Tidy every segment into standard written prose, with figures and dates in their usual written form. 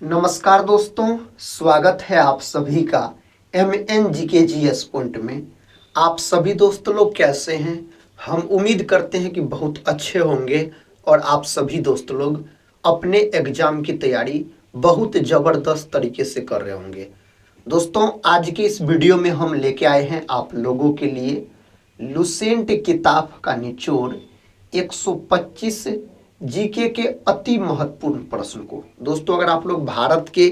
नमस्कार दोस्तों, स्वागत है आप सभी का MNGKGS पॉइंट में। आप सभी दोस्तों लोग कैसे हैं? हम उम्मीद करते हैं कि बहुत अच्छे होंगे और आप सभी दोस्त लोग अपने एग्जाम की तैयारी बहुत ज़बरदस्त तरीके से कर रहे होंगे। दोस्तों, आज के इस वीडियो में हम लेके आए हैं आप लोगों के लिए लुसेंट किताब का निचोड़ 125 जीके के अति महत्वपूर्ण प्रश्न को। दोस्तों, अगर आप लोग भारत के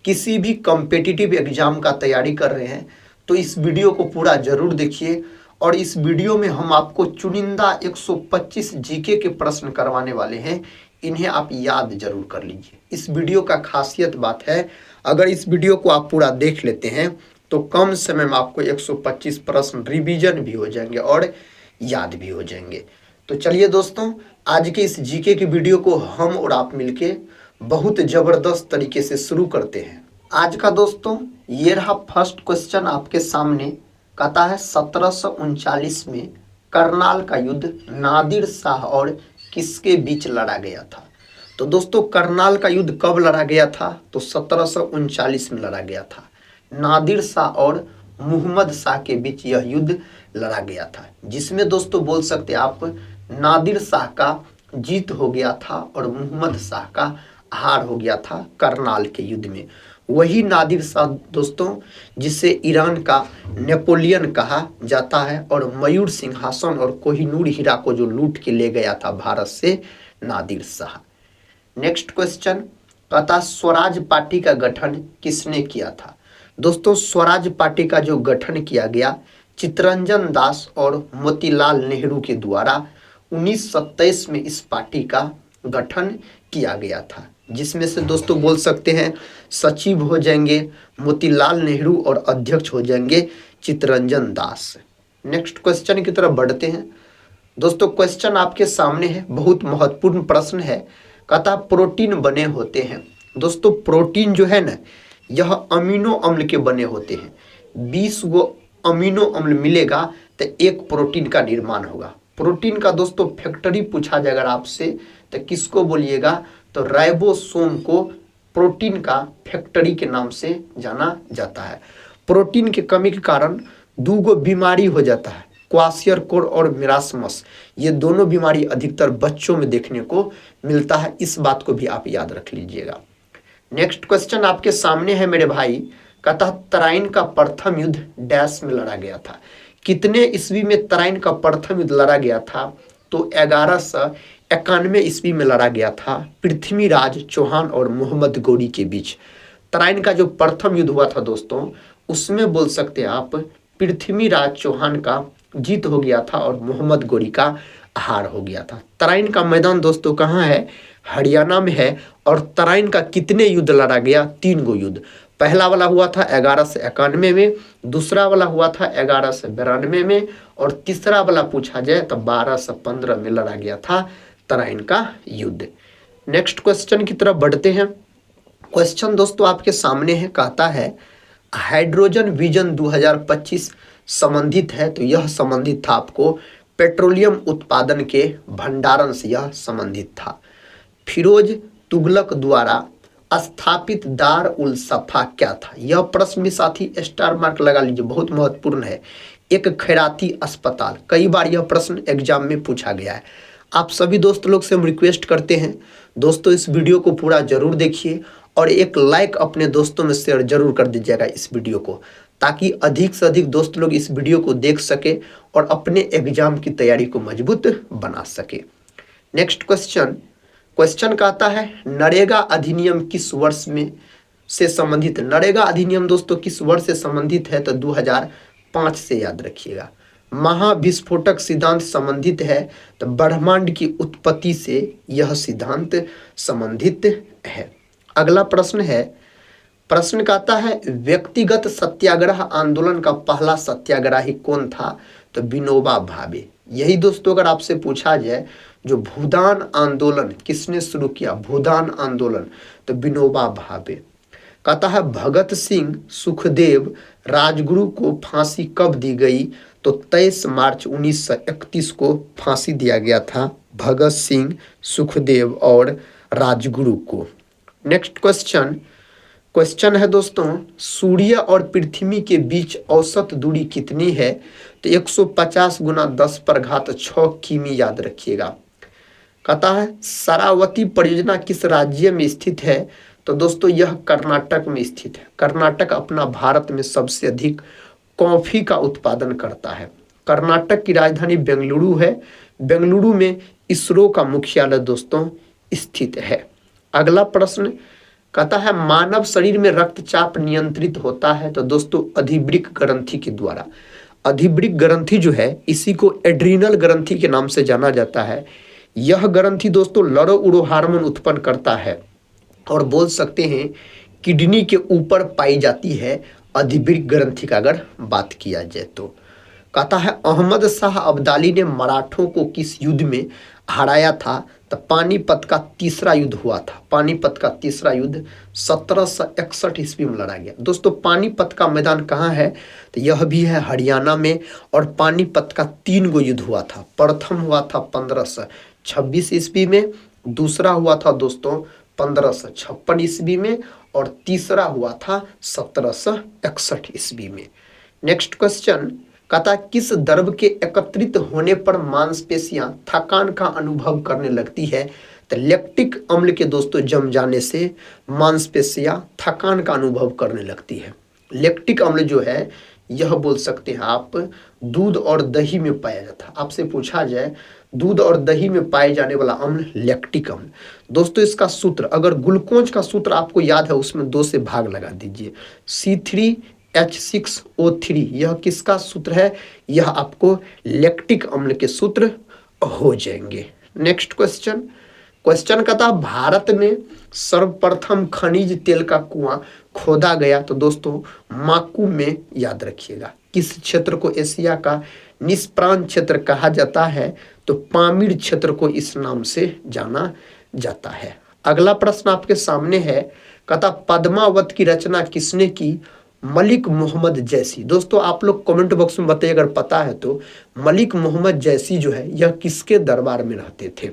किसी भी कॉम्पिटिटिव एग्जाम का तैयारी कर रहे हैं तो इस वीडियो को पूरा जरूर देखिए। और इस वीडियो में हम आपको चुनिंदा 125 जीके के प्रश्न करवाने वाले हैं, इन्हें आप याद जरूर कर लीजिए। इस वीडियो का खासियत बात है, अगर इस वीडियो को आप पूरा देख लेते हैं तो कम समय में आपको 125 प्रश्न रिवीजन भी हो जाएंगे और याद भी हो जाएंगे। तो चलिए दोस्तों, आज के इस जीके की वीडियो को हम और आप मिलके बहुत ज़बरदस्त तरीके से शुरू करते हैं। आज का दोस्तों ये रहा फर्स्ट क्वेश्चन आपके सामने। कहता है 1739 में करनाल का युद्ध नादिर शाह और किसके बीच लड़ा गया था? तो दोस्तों, करनाल का युद्ध कब लड़ा गया था? तो 1739 में लड़ा गया था। नादिर शाह और मोहम्मद शाह के बीच यह युद्ध लड़ा गया था, जिसमें दोस्तों बोल सकते आप नादिर शाह का जीत हो गया था और मोहम्मद शाह का हार हो गया था करनाल के युद्ध में। वही नादिर शाह दोस्तों जिसे ईरान का नेपोलियन कहा जाता है और मयूर सिंहासन और कोहिनूर हीरा को जो लूट के ले गया था भारत से, नादिर शाह। नेक्स्ट क्वेश्चन कहता स्वराज पार्टी का गठन किसने किया था? दोस्तों, स्वराज पार्टी का जो गठन किया गया चित्तरंजन दास और मोतीलाल नेहरू के द्वारा 1927 में इस पार्टी का गठन किया गया था, जिसमें से दोस्तों बोल सकते हैं सचिव हो जाएंगे मोतीलाल नेहरू और अध्यक्ष हो जाएंगे चित्तरंजन दास। नेक्स्ट क्वेश्चन की तरफ बढ़ते हैं। दोस्तों, क्वेश्चन आपके सामने है, बहुत महत्वपूर्ण प्रश्न है। कहता प्रोटीन बने होते हैं। दोस्तों, प्रोटीन जो है ना, यह अमीनो अम्ल के बने होते हैं। 20 गो अमीनो अम्ल मिलेगा तो एक प्रोटीन का निर्माण होगा। प्रोटीन का दोस्तों फैक्टरी पूछा जाएगा आपसे तो किसको बोलिएगा? तो राइबोसोम को प्रोटीन का फैक्टरी के नाम से जाना जाता है। प्रोटीन की कमी के कारण 2 गो बीमारी हो जाता है, क्वाशियरकोर और मेरास्मस। ये दोनों बीमारी अधिकतर बच्चों में देखने को मिलता है, इस बात को भी आप याद रख लीजिएगा। नेक्स्ट क्वेश्चन आपके सामने है मेरे भाई। कहता तराइन का प्रथम युद्ध डैश में लड़ा गया था। कितने ईस्वी में तराइन का प्रथम युद्ध लड़ा गया था? तो 1191 ईस्वी में लड़ा गया था, पृथ्वीराज चौहान और मोहम्मद गौरी के बीच। तराइन का जो प्रथम युद्ध हुआ था दोस्तों, उसमें बोल सकते हैं आप पृथ्वीराज चौहान का जीत हो गया था और मोहम्मद गौरी का हार हो गया था। तराइन का मैदान दोस्तों कहाँ है? हरियाणा में है। और तराइन का कितने युद्ध लड़ा गया? 3 गो युद्ध। पहला वाला हुआ था 1191 में, दूसरा वाला हुआ था 1192 में और तीसरा वाला पूछा जाए तो 1215 में लड़ा गया था तराइन का युद्ध। नेक्स्ट क्वेश्चन की तरफ बढ़ते हैं। क्वेश्चन दोस्तों आपके सामने है। कहता है हाइड्रोजन विजन 2025 संबंधित है, तो यह संबंधित था आपको पेट्रोलियम उत्पादन के भंडारण से, यह संबंधित था। फिरोज तुगलक द्वारा स्थापित दार उल सफा क्या था? यह प्रश्न में साथी स्टार मार्क लगा लीजिए, बहुत महत्वपूर्ण है। एक खैराती अस्पताल। कई बार यह प्रश्न एग्जाम में पूछा गया है। आप सभी दोस्त लोग से हम रिक्वेस्ट करते हैं दोस्तों, इस वीडियो को पूरा जरूर देखिए और एक लाइक अपने दोस्तों में शेयर जरूर कर दीजिएगा इस वीडियो को, ताकि अधिक से अधिक दोस्त लोग इस वीडियो को देख सके और अपने एग्जाम की तैयारी को मजबूत बना सके। नेक्स्ट क्वेश्चन कहता है नरेगा अधिनियम किस वर्ष में से संबंधित? नरेगा अधिनियम दोस्तों किस वर्ष से संबंधित है? तो 2005 से याद रखिएगा। महाविस्फोटक सिद्धांत संबंधित है, तो ब्रह्मांड की उत्पत्ति से यह सिद्धांत संबंधित है। अगला प्रश्न है। प्रश्न कहता है व्यक्तिगत सत्याग्रह आंदोलन का पहला सत्याग्रही कौन था? तो विनोबा भावे। यही दोस्तों अगर आपसे पूछा जाए जो भूदान आंदोलन किसने शुरू किया, भूदान आंदोलन, तो विनोबा भावे। कहता है भगत सिंह सुखदेव राजगुरु को फांसी कब दी गई? तो 23 मार्च 1931 को फांसी दिया गया था भगत सिंह सुखदेव और राजगुरु को। नेक्स्ट क्वेश्चन है दोस्तों, सूर्य और पृथ्वी के बीच औसत दूरी कितनी है? तो 150 गुना 10 पर घात 6 किमी याद रखिएगा। कहता है शरावती परियोजना किस राज्य में स्थित है? तो दोस्तों यह कर्नाटक में स्थित है। कर्नाटक अपना भारत में सबसे अधिक कॉफी का उत्पादन करता है। कर्नाटक की राजधानी बेंगलुरु है। बेंगलुरु में इसरो का मुख्यालय दोस्तों स्थित है। अगला प्रश्न कहता है मानव शरीर में रक्तचाप नियंत्रित होता है? तो दोस्तों अधिवृक्क ग्रंथि के द्वारा। अधिवृक्क ग्रंथि जो है इसी को एड्रीनल ग्रंथि के नाम से जाना जाता है। यह ग्रंथि दोस्तों लड़ो उड़ो हार्मोन उत्पन्न करता है और बोल सकते हैं किडनी के ऊपर पाई जाती है अधिवृक्क ग्रंथि का अगर बात किया जाए तो। कहता है अहमद शाह अब्दाली ने मराठों को किस युद्ध में हराया था? तो पानीपत का तीसरा युद्ध हुआ था। पानीपत का तीसरा युद्ध 1761 ईस्वी में लड़ा गया। दोस्तों पानीपत का मैदान कहाँ है? तो यह भी है हरियाणा में। और पानीपत का 3 गो युद्ध हुआ था। प्रथम हुआ था 1526 ईस्वी में, दूसरा हुआ था दोस्तों 1556 ईस्वी में और तीसरा हुआ था 1761 ईस्वी में। नेक्स्ट क्वेश्चन कहता है किस द्रव्य के एकत्रित होने पर मांसपेशियां थकान का अनुभव करने लगती है? तो लैक्टिक अम्ल के दोस्तों जम जाने से मांसपेशियां थकान का अनुभव करने लगती है। लैक्टिक अम्ल जो है यह बोल सकते हैं आप दूध और दही में पाया जाता है। आपसे पूछा जाए दूध और दही में पाए जाने वाला अम्ल लैक्टिक अम्ल। दोस्तों इसका सूत्र अगर ग्लूकोज का सूत्र आपको याद है उसमें 2 से भाग लगा दीजिए। C3H6O3 यह किसका सूत्र है? यह आपको लैक्टिक अम्ल के सूत्र हो जाएंगे। नेक्स्ट क्वेश्चन कहता भारत में सर्वप्रथम खनिज तेल का कुआं खोदा गया? तो दोस्तों माकू में याद रखिएगा। किस क्षेत्र को एशिया का निष्प्राण क्षेत्र कहा जाता है? तो पामीर क्षेत्र को इस नाम से जाना जाता है। अगला प्रश्न आपके सामने है, कहता पद्मावत की रचना किसने की? मलिक मोहम्मद जैसी। दोस्तों आप लोग कमेंट बॉक्स में बताइए अगर पता है तो मलिक मोहम्मद जैसी जो है यह किसके दरबार में रहते थे?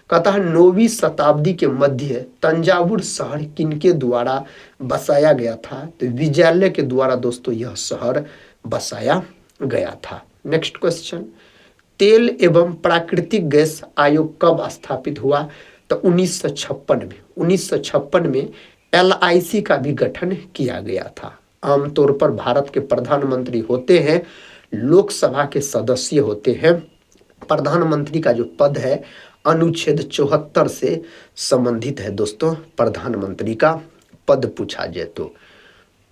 कहता है 9वीं शताब्दी के मध्य तंजावुर शहर किनके द्वारा बसाया गया था? तो विजयालय के द्वारा दोस्तों यह शहर बसाया गया था। नेक्स्ट क्वेश्चन, तेल एवं प्राकृतिक गैस आयोग कब स्थापित हुआ? तो 1956 में। 1956 में LIC का भी गठन किया गया था। आमतौर पर भारत के प्रधानमंत्री होते हैं, लोकसभा के सदस्य होते हैं। प्रधानमंत्री का जो पद है अनुच्छेद 74 से संबंधित है दोस्तों प्रधानमंत्री का पद पूछा जाए तो।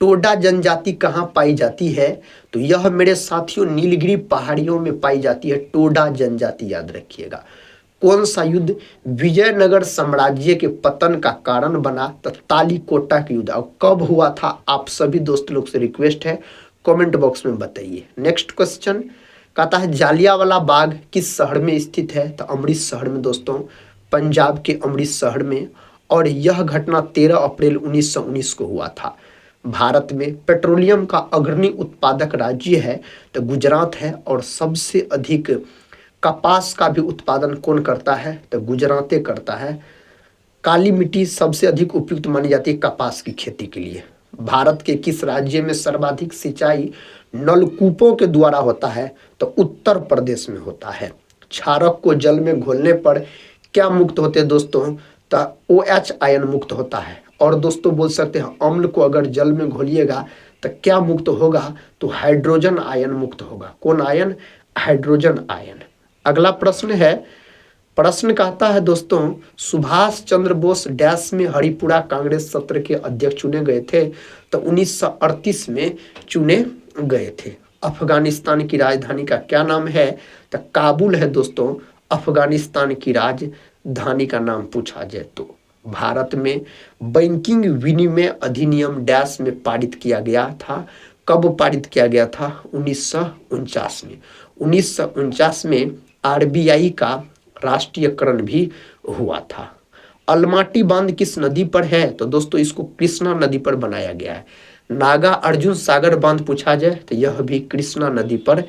टोडा जनजाति कहाँ पाई जाती है? तो यह मेरे साथियों नीलगिरी पहाड़ियों में पाई जाती है। टोडा जनजाति याद रखिएगा। कौन सा युद्ध विजयनगर साम्राज्य के पतन का कारण बना? तो तालीकोटा का युद्ध। और कब हुआ था? आप सभी दोस्त लोग से रिक्वेस्ट है कमेंट बॉक्स में बताइए। नेक्स्ट क्वेश्चन कहता है जालियांवाला बाग किस शहर में स्थित है? तो अमृतसर में दोस्तों, पंजाब के अमृतसर में। और यह घटना 13 अप्रैल 1919 को हुआ था। भारत में पेट्रोलियम का अग्रणी उत्पादक राज्य है तो गुजरात है। और सबसे अधिक कपास का भी उत्पादन कौन करता है? तो गुजरात करता है। काली मिट्टी सबसे अधिक उपयुक्त मानी जाती है कपास की खेती के लिए। भारत के किस राज्य में सर्वाधिक सिंचाई नलकूपों के द्वारा होता है? तो उत्तर प्रदेश में होता है। क्षारक को जल में घोलने पर क्या मुक्त होते हैं दोस्तों? तो OH आयन मुक्त होता है। और दोस्तों बोल सकते हैं अम्ल को अगर जल में घोलिएगा तो क्या मुक्त होगा? तो हाइड्रोजन आयन मुक्त होगा। कौन आयन? Hydrogen ion. अगला प्रश्न है, प्रश्न कहता है दोस्तों सुभाष चंद्र बोस डैश में हरिपुरा कांग्रेस सत्र के अध्यक्ष चुने गए थे? तो 1938 में चुने गए थे। अफगानिस्तान की राजधानी का क्या नाम है? तो काबुल है दोस्तों अफगानिस्तान की राजधानी का नाम पूछा जाए तो। भारत में बैंकिंग विनिमय अधिनियम डैश में पारित किया गया था? कब पारित किया गया था? 1949 में। 1949 में RBI का राष्ट्रीयकरण भी हुआ था। अलमाटी बांध किस नदी पर है? तो दोस्तों इसको कृष्णा नदी पर बनाया गया है। नागा अर्जुन सागर बांध पूछा जाए तो यह भी कृष्णा नदी पर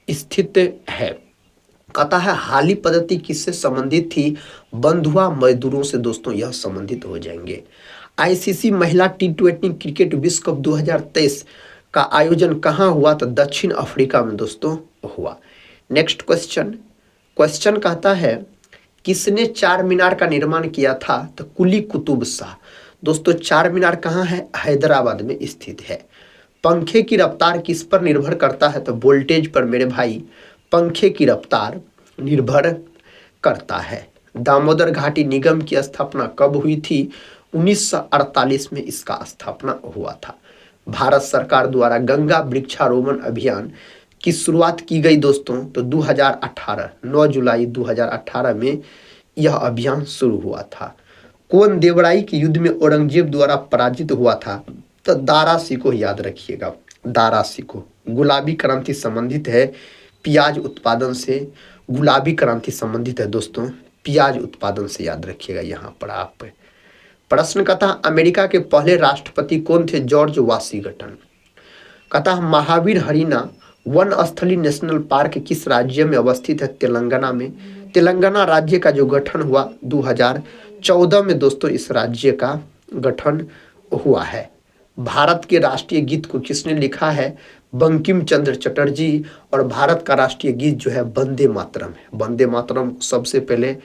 स्थित है। कहता है हाली पद्धति किससे संबंधित थी? बंधुआ मजदूरों से दोस्तों यह संबंधित हो जाएंगे। आईसीसी महिला टी20 क्रिकेट विश्व कप 2023 का आयोजन कहाँ हुआ? तो दक्षिण अफ्रीका में दोस्तों हुआ। नेक्स्ट क्वेश्चन, क्वेश्चन कहता है किसने चार मीनार का निर्माण किया था? तो कुली कुतुब शाह। दोस्तों चार मीनार कहाँ है? हैदराबाद में स्थित है। पंखे की रफ्तार किस पर निर्भर करता है? तो वोल्टेज पर मेरे भाई पंखे की रफ्तार निर्भर करता है। दामोदर घाटी निगम की स्थापना कब हुई थी? 1948 में इसका स्थापना हुआ था। भारत सरकार द्वारा गंगा वृक्षारोपण अभियान की शुरुआत की गई दोस्तों? तो 2018 9 जुलाई 2018 में यह अभियान शुरू हुआ था। कौन देवराई के युद्ध में औरंगजेब द्वारा पराजित हुआ था? तो दारा सिकोह, याद रखिएगा दारा सिकोह। गुलाबी क्रांति संबंधित है प्याज उत्पादन से, गुलाबी क्रांति संबंधित है दोस्तों प्याज उत्पादन से, याद रखिएगा यहाँ पर आप। प्रश्न कहता अमेरिका के पहले राष्ट्रपति कौन थे? George Washington. कहता महावीर हरिना वन स्थली नेशनल पार्क किस राज्य में अवस्थित है? तेलंगाना में। तेलंगाना राज्य का जो गठन हुआ 2014 में दोस्तों इस राज्य का गठन हुआ है। भारत के राष्ट्रीय गीत को किसने लिखा है? बंकिम चंद्र चटर्जी। और भारत का राष्ट्रीय गीत जो है वंदे मातरम है। वंदे मातरम सबसे पहले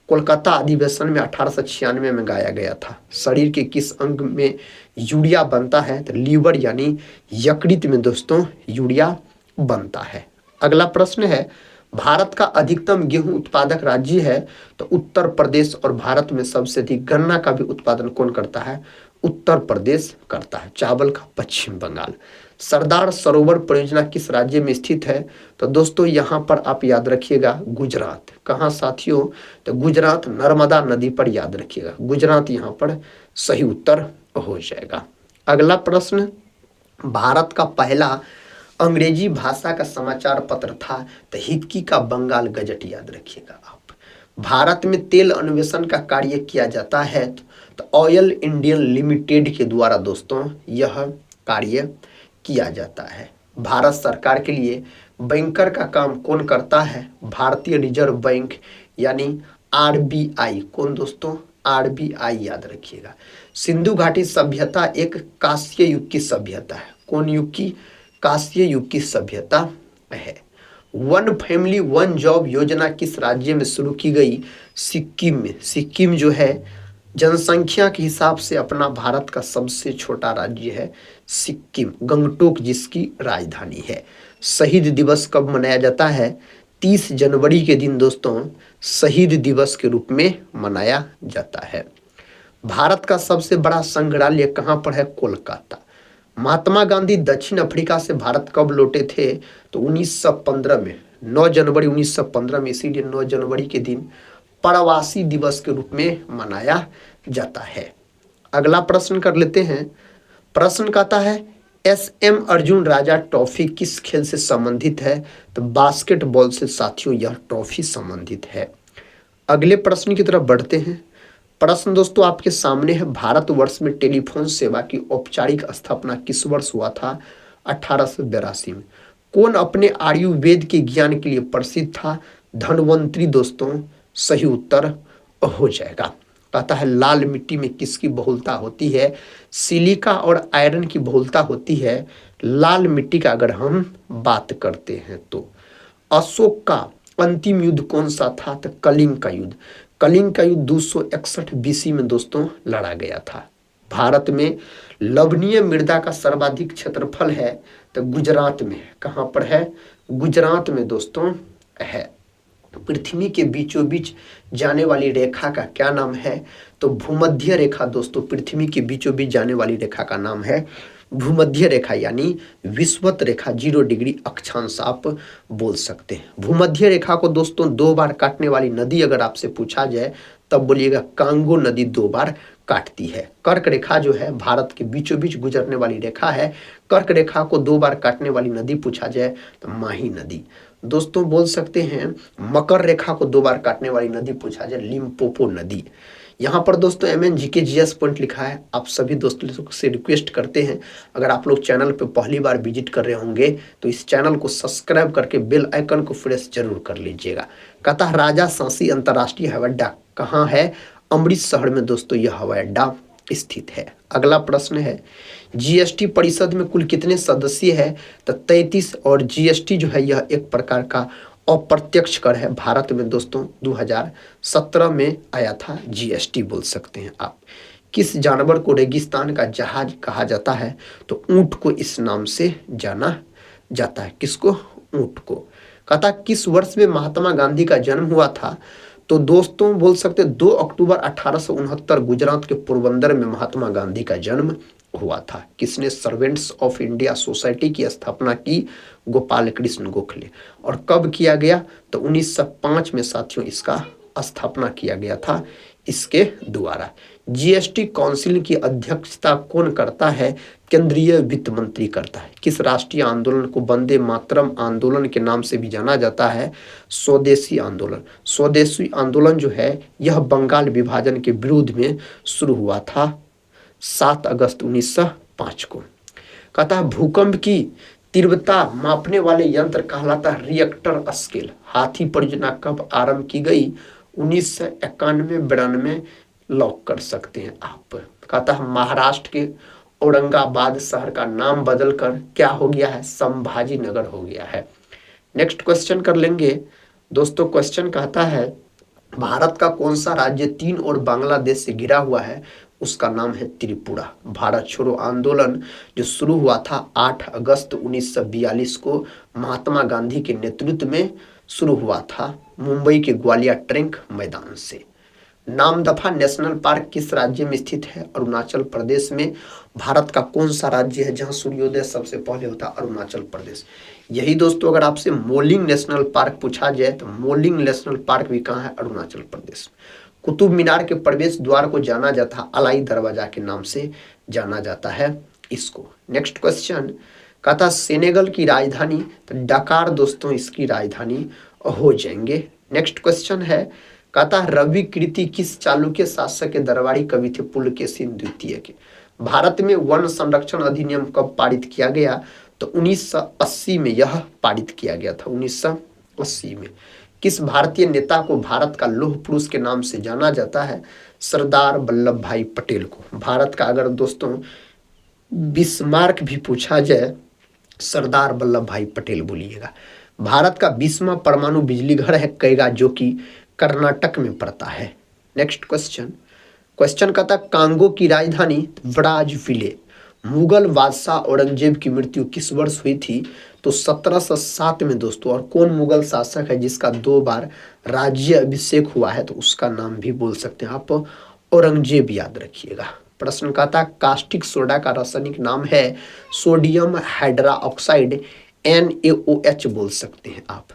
कोलकाता अधिवेशन में 1896 में गाया गया था। शरीर के किस अंग में यूरिया बनता है? तो लीवर यानी यकृत में दोस्तों यूरिया बनता है। अगला प्रश्न है भारत का अधिकतम गेहूं उत्पादक राज्य है? तो उत्तर प्रदेश। और भारत में सबसे अधिक गन्ना का भी उत्पादन कौन करता है? उत्तर प्रदेश करता है। चावल का पश्चिम बंगाल। सरदार सरोवर परियोजना किस राज्य में स्थित है? तो दोस्तों यहाँ पर आप याद रखिएगा गुजरात। कहाँ साथियों? तो गुजरात नर्मदा नदी पर, याद रखिएगा गुजरात यहाँ पर सही उत्तर हो जाएगा। अगला प्रश्न, भारत का पहला अंग्रेजी भाषा का समाचार पत्र था? तो हिक्की का बंगाल गजट, याद रखिएगा आप। भारत में तेल अन्वेषण का कार्य किया जाता है तो ऑयल इंडियन लिमिटेड के द्वारा दोस्तों यह कार्य किया जाता है। भारत सरकार के लिए बैंकर का काम कौन करता है? भारतीय रिजर्व बैंक यानी आरबीआई। कौन दोस्तों? आरबीआई, याद रखिएगा। सिंधु घाटी सभ्यता एक कांस्य युग की सभ्यता है। कौन युग की? कांस्य युग की सभ्यता है। वन फैमिली वन जॉब योजना किस राज्य में शुरू की गई? सिक्किम में। सिक्किम जो है जनसंख्या के हिसाब से अपना भारत का सबसे छोटा राज्य है सिक्किम, गंगटोक जिसकी राजधानी है। शहीद दिवस कब मनाया जाता है? 30 जनवरी के दिन दोस्तों शहीद दिवस के रूप में मनाया जाता है। भारत का सबसे बड़ा संग्रहालय कहाँ पर है? कोलकाता। महात्मा गांधी दक्षिण अफ्रीका से भारत कब लौटे थे? तो 1915 में, 9 जनवरी 1915 में। इसीलिए 9 जनवरी के दिन प्रवासी दिवस के रूप में मनाया जाता है। अगला प्रश्न कर लेते हैं। प्रश्न कहता है SM अर्जुन राजा ट्रॉफी किस खेल से संबंधित है? तो बास्केटबॉल से साथियों यह ट्रॉफी संबंधित है। अगले प्रश्न की तरफ बढ़ते हैं। प्रश्न दोस्तों आपके सामने है, भारतवर्ष में टेलीफोन सेवा की औपचारिक स्थापना किस वर्ष हुआ था? 1882 में। कौन अपने आयुर्वेद के ज्ञान के लिए प्रसिद्ध था? धन्वंतरी दोस्तों सही उत्तर हो जाएगा। कहता है लाल मिट्टी में किसकी बहुलता होती है? सिलिका और आयरन की बहुलता होती है लाल मिट्टी का अगर हम बात करते हैं तो। अशोक का अंतिम युद्ध कौन सा था? तो कलिंग का युद्ध। कलिंग का युद्ध 261 BC में दोस्तों लड़ा गया था। भारत में लवणीय मृदा का सर्वाधिक क्षेत्रफल है तो गुजरात में। कहाँ पर है? गुजरात में दोस्तों है। पृथ्वी के बीचों बीच जाने वाली रेखा का क्या नाम है? तो भूमध्य रेखा दोस्तों। पृथ्वी के बीचों बीच जाने वाली रेखा का नाम है भूमध्य रेखा यानी विषुवत रेखा, 0 डिग्री अक्षांश आप बोल सकते हैं। भूमध्य रेखा को दोस्तों 2 बार काटने वाली नदी अगर आपसे पूछा जाए तब बोलिएगा कांगो नदी 2 बार काटती है। कर्क रेखा जो है भारत के बीचों बीच गुजरने वाली रेखा है। कर्क रेखा को 2 बार काटने वाली नदी पूछा जाए तो माही नदी। दोस्तों बोल सकते हैं मकर रेखा को 2 बार काटने वाली नदी पूछा जाए लिम्पोपो नदी। यहाँ पर दोस्तों MNGKGS पॉइंट लिखा है। आप सभी दोस्तों से रिक्वेस्ट करते हैं अगर आप लोग चैनल पे पहली बार विजिट कर रहे होंगे तो इस चैनल को सब्सक्राइब करके बेल आइकन को प्रेस जरूर कर लीजिएगा। कहता है राजा सांसी अंतर्राष्ट्रीय हवाई अड्डा कहाँ है? अमृतसर में दोस्तों यह हवाई अड्डा स्थित है। अगला प्रश्न है जीएसटी परिषद में कुल कितने सदस्य है? तो 33। और जीएसटी जो है यह एक प्रकार का अप्रत्यक्ष कर है। भारत में दोस्तों 2017 में आया था जीएसटी बोल सकते हैं आप। किस जानवर को रेगिस्तान का जहाज कहा जाता है? तो ऊंट को इस नाम से जाना जाता है। किसको? ऊंट को। कहता किस वर्ष में महात्मा गांधी का जन्म हुआ था? तो दोस्तों बोल सकते 2 अक्टूबर 1869 गुजरात के पोरबंदर में महात्मा गांधी का जन्म हुआ था। किसने सर्वेंट्स ऑफ इंडिया सोसाइटी की स्थापना की? गोपाल कृष्ण गोखले। और कब किया गया? तो 1905 में साथियों इसका स्थापना किया गया था इसके द्वारा। जीएसटी काउंसिल की अध्यक्षता कौन करता है? केंद्रीय वित्त मंत्री करता है। किस राष्ट्रीय आंदोलन को वंदे मातरम आंदोलन के नाम से भी जाना जाता है? स्वदेशी आंदोलन। स्वदेशी आंदोलन जो है यह बंगाल विभाजन के विरोध में शुरू हुआ था 7 अगस्त 1905 को। कहता है भूकंप की तीव्रता मापने वाले यंत्र कहलाता है रिएक्टर स्केल। हाथी परियोजना कब आरंभ की गई? 1991-92 लॉक कर सकते हैं आप। कहता है महाराष्ट्र के औरंगाबाद शहर का नाम बदलकर क्या हो गया है? संभाजी नगर हो गया है। नेक्स्ट क्वेश्चन कर लेंगे दोस्तों। क्वेश्चन कहता है भारत का कौन सा राज्य 3 और बांग्लादेश से घिरा हुआ है? उसका नाम है त्रिपुरा। भारत छोड़ो आंदोलन जो शुरू हुआ था 8 अगस्त 1942 को महात्मा गांधी के नेतृत्व में शुरू हुआ था मुंबई के ग्वालियर ट्रैंक मैदान से। नामदफा नेशनल पार्क किस राज्य में स्थित है? अरुणाचल प्रदेश में। भारत का कौन सा राज्य है जहां सूर्योदय सबसे पहले होता है? अरुणाचल प्रदेश। यही दोस्तों अगर आपसे मोलिंग नेशनल पार्क पूछा जाए तो मोलिंग नेशनल पार्क भी कहाँ है? अरुणाचल प्रदेश। कुतुब मीनार के प्रवेश द्वार को जाना जाता है अलाई दरवाजा के नाम से जाना जाता है इसको। नेक्स्ट क्वेश्चन कहता सेनेगल की राजधानी? तो डकार दोस्तों इसकी राजधानी हो जाएंगे। नेक्स्ट क्वेश्चन है कहता रवि कीर्ति किस चालुक्य शासक के दरबारी कवि थे? पुलकेशिन द्वितीय के। भारत में वन संरक्षण अधिनियम कब पारित किया गया? तो 1980 में यह पारित किया गया था 1980 में। किस भारतीय नेता को भारत का लौह पुरुष के नाम से जाना जाता है? सरदार वल्लभ भाई पटेल को। भारत का अगर दोस्तों बिस्मार्क भी पूछा जाए सरदार वल्लभ भाई पटेल बोलिएगा। भारत का 20वां परमाणु बिजली घर है कैगा जो कि कर्नाटक में पड़ता है। नेक्स्ट क्वेश्चन कहता कांगो की राजधानी? ब्राज़ाविले। मुगल बादशाह औरंगजेब की मृत्यु किस वर्ष हुई थी? तो 1707 में दोस्तों। और कौन मुगल शासक है जिसका 2 बार राज्य अभिषेक हुआ है? तो उसका नाम भी बोल सकते हैं आप औरंगजेब, याद रखिएगा। प्रश्न कहता कास्टिक सोडा का रासायनिक नाम है सोडियम हाइड्रोक्साइड NaOH बोल सकते हैं आप।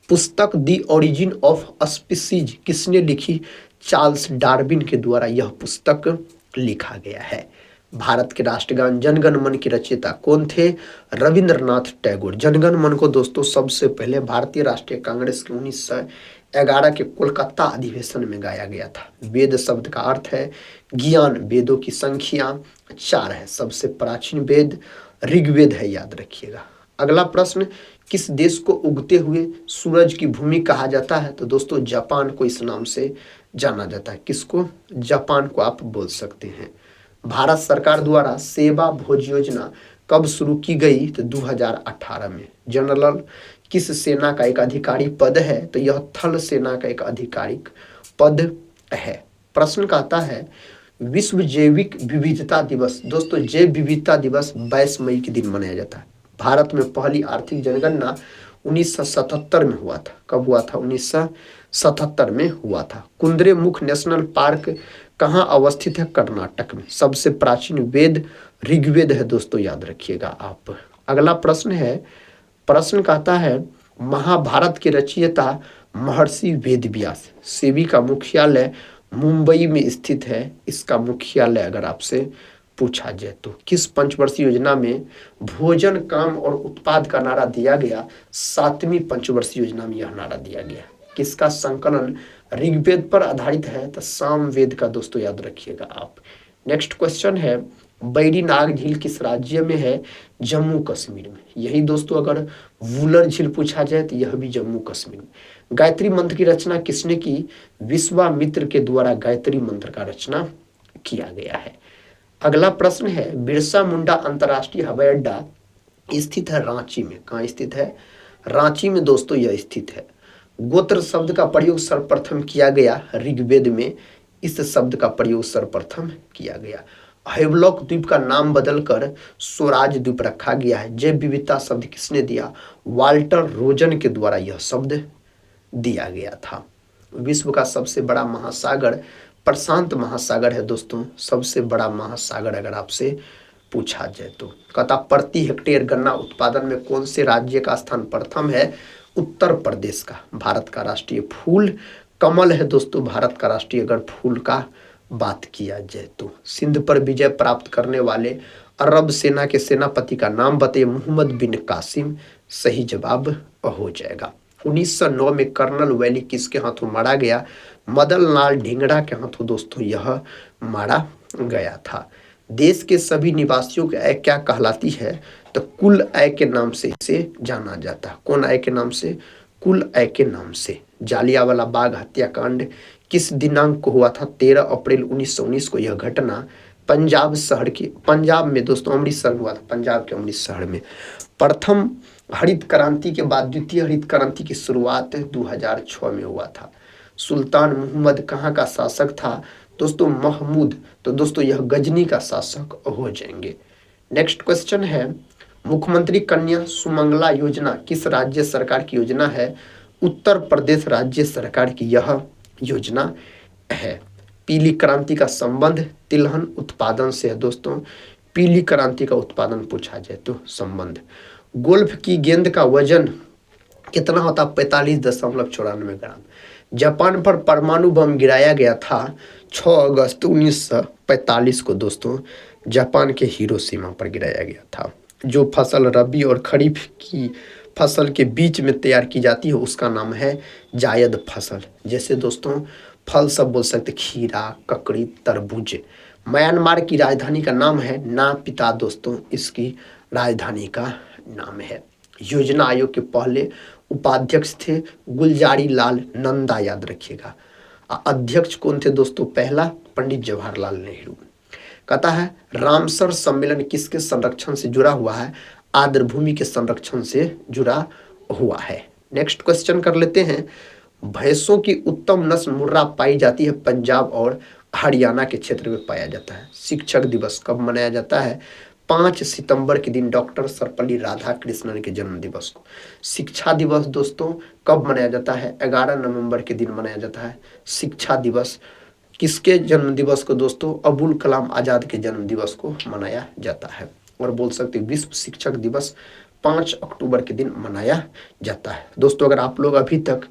पुस्तक द ओरिजिन ऑफ स्पीसीज किसने लिखी? चार्ल्स डार्विन के द्वारा यह पुस्तक लिखा गया है। भारत के राष्ट्रगान जनगण मन के रचयिता कौन थे? रविंद्रनाथ टैगोर। जनगण मन को दोस्तों सबसे पहले भारतीय राष्ट्रीय कांग्रेस के 1911 के कोलकाता अधिवेशन में गाया गया था। वेद शब्द का अर्थ है ज्ञान। वेदों की संख्या 4 है। सबसे प्राचीन वेद ऋग्वेद है, याद रखिएगा। अगला प्रश्न किस देश को उगते हुए सूरज की भूमि कहा जाता है? तो दोस्तों जापान को इस नाम से जाना जाता है। किसको? जापान को आप बोल सकते हैं। भारत सरकार द्वारा सेवा भोज योजना कब शुरू की गई? तो 2018 में। जनरल किस सेना का एक अधिकारी पद है? तो यह थल सेना का एक आधिकारिक पद है। प्रश्न कहता है विश्व जैविक विविधता दिवस। दोस्तों जैव विविधता दिवस 22 मई के दिन मनाया जाता है। भारत में पहली आर्थिक जनगणना 1977 में हुआ था। कब हुआ था? 1977 में हुआ था। कुंद्रेमुख नेशनल पार्क कहाँ अवस्थित है? कर्नाटक में। सबसे प्राचीन वेद ऋग्वेद है दोस्तों, याद रखिएगा आप। अगला प्रश्न है, प्रश्न कहता है महाभारत के रचयिता महर्षि वेदव्यास। सेबी का मुख्यालय मुंबई में स्थित है। इसका मुख्यालय अगर आपसे पूछा जाए तो किस पंचवर्षीय योजना में भोजन काम और उत्पाद का नारा दिया गया? 7वीं पंचवर्षीय योजना में यह नारा दिया गया। किसका संकलन ऋग्वेद पर आधारित है? तो सामवेद का दोस्तों, याद रखिएगा आप। नेक्स्ट क्वेश्चन है बैरीनाग झील किस राज्य में है? जम्मू कश्मीर में। यही दोस्तों अगर वुलर झील पूछा जाए तो यह भी जम्मू कश्मीर में। गायत्री मंत्र की रचना किसने की? विश्वामित्र के द्वारा गायत्री मंत्र का रचना किया गया है। अगला प्रश्न है, बिरसा मुंडा अंतर्राष्ट्रीय हवाई अड्डा स्थित है रांची में। कहाँ स्थित है? रांची में दोस्तों यह स्थित है। गोत्र शब्द का प्रयोग सर्वप्रथम किया गया ऋग्वेद में, इस शब्द का प्रयोग सर्वप्रथम किया गया। हेवलॉक द्वीप का नाम बदलकर स्वराज द्वीप रखा गया है। जैव विविधता शब्द किसने दिया? वाल्टर रोजन के द्वारा यह शब्द दिया गया था। विश्व का सबसे बड़ा महासागर प्रशांत महासागर है दोस्तों, सबसे बड़ा महासागर अगर आपसे पूछा जाए तो। कहता प्रति हेक्टेयर गन्ना उत्पादन में कौन से राज्य का स्थान प्रथम है? उत्तर प्रदेश का। भारत का राष्ट्रीय फूल कमल है दोस्तों, भारत का राष्ट्रीय अगर फूल का बात किया जाए तो। सिंध पर विजय प्राप्त करने वाले अरब सेना के सेनापति का नाम बताइए। मोहम्मद बिन कासिम सही जवाब हो जाएगा। 1909 में कर्नल वैली किसके हाथों मारा गया? मदन लाल ढींगरा के हाथों दोस्तों यह मारा गया था। देश के सभी निवासियों की आय क्या कहलाती है? तो कुल आय के नाम से इसे जाना जाता है। कौन आय के नाम से? कुल आय के नाम से। जालियांवाला बाग हत्याकांड किस दिनांक को हुआ था? 13 अप्रैल 1919 को यह घटना पंजाब में दोस्तों अमृतसर में हुआ था। पंजाब के अमृतसर में। प्रथम हरित क्रांति के बाद द्वितीय हरित क्रांति की शुरुआत 2006 में हुआ था। सुल्तान मोहम्मद कहाँ का शासक था? दोस्तों महमूद। तो दोस्तों यह गजनी का शासक हो जाएंगे। नेक्स्ट क्वेश्चन है, मुख्यमंत्री कन्या सुमंगला योजना किस राज्य सरकार की योजना है? उत्तर प्रदेश राज्य सरकार की यह योजना है। पीली क्रांति का संबंध तिलहन उत्पादन से है दोस्तों। पीली क्रांति का उत्पादन पूछा जाए तो संबंध। गोल्फ की गेंद का वजन कितना होता? 45.94 ग्राम। जापान पर परमाणु बम गिराया गया था 6 अगस्त 1945 को दोस्तों, जापान के हिरोशिमा पर गिराया गया था। जो फसल रबी और खरीफ की फसल के बीच में तैयार की जाती है उसका नाम है जायद फसल। जैसे दोस्तों फल सब बोल सकते, खीरा, ककड़ी, तरबूज। म्यांमार की राजधानी का नाम है नापिता दोस्तों, इसकी राजधानी का नाम है। योजना आयोग के पहले उपाध्यक्ष थे गुलजारी लाल नंदा, याद रखिएगा। अध्यक्ष कौन थे दोस्तों? पहला पंडित जवाहरलाल नेहरू। कहता है रामसर सम्मेलन किसके संरक्षण से जुड़ा हुआ है? आर्द्रभूमि के संरक्षण से जुड़ा हुआ है। नेक्स्ट क्वेश्चन कर लेते हैं, भैंसों की उत्तम नस्ल मुर्रा पाई जाती है पंजाब और हरियाणा के क्षेत्र में पाया जाता है। शिक्षक दिवस कब मनाया जाता है? 5 सितंबर के दिन डॉक्टर सर्वपल्ली राधाकृष्णन के जन्म दिवस को। शिक्षा दिवस दोस्तों कब मनाया जाता है? 11 नवंबर के दिन मनाया जाता है शिक्षा दिवस। किसके जन्म दिवस को दोस्तों? अबुल कलाम आजाद के जन्म दिवस को मनाया जाता है। और बोल सकते विश्व शिक्षक दिवस 5 अक्टूबर के दिन मनाया जाता है। दोस्तों अगर आप लोग अभी तक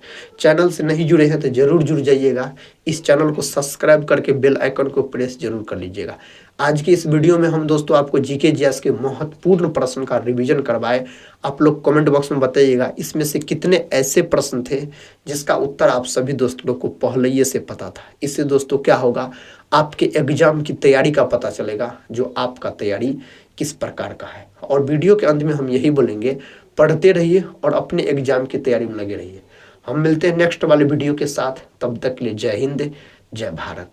चैनल से नहीं जुड़े हैं तो जरूर जुड़ जाइएगा। इस चैनल को सब्सक्राइब करके बेल आइकन को प्रेस जरूर कर लीजिएगा। आज की इस वीडियो में हम दोस्तों आपको जीके जीएस के महत्वपूर्ण प्रश्न का रिवीजन करवाए। आप लोग कमेंट बॉक्स में बताइएगा इसमें से कितने ऐसे प्रश्न थे जिसका उत्तर आप सभी दोस्त लोग को पहले ही से पता था। इससे दोस्तों क्या होगा, आपके एग्जाम की तैयारी का पता चलेगा, जो आपका तैयारी किस प्रकार का है। और वीडियो के अंत में हम यही बोलेंगे, पढ़ते रहिए और अपने एग्जाम की तैयारी में लगे रहिए। हम मिलते हैं नेक्स्ट वाले वीडियो के साथ, तब तक के लिए जय हिंद, जय भारत।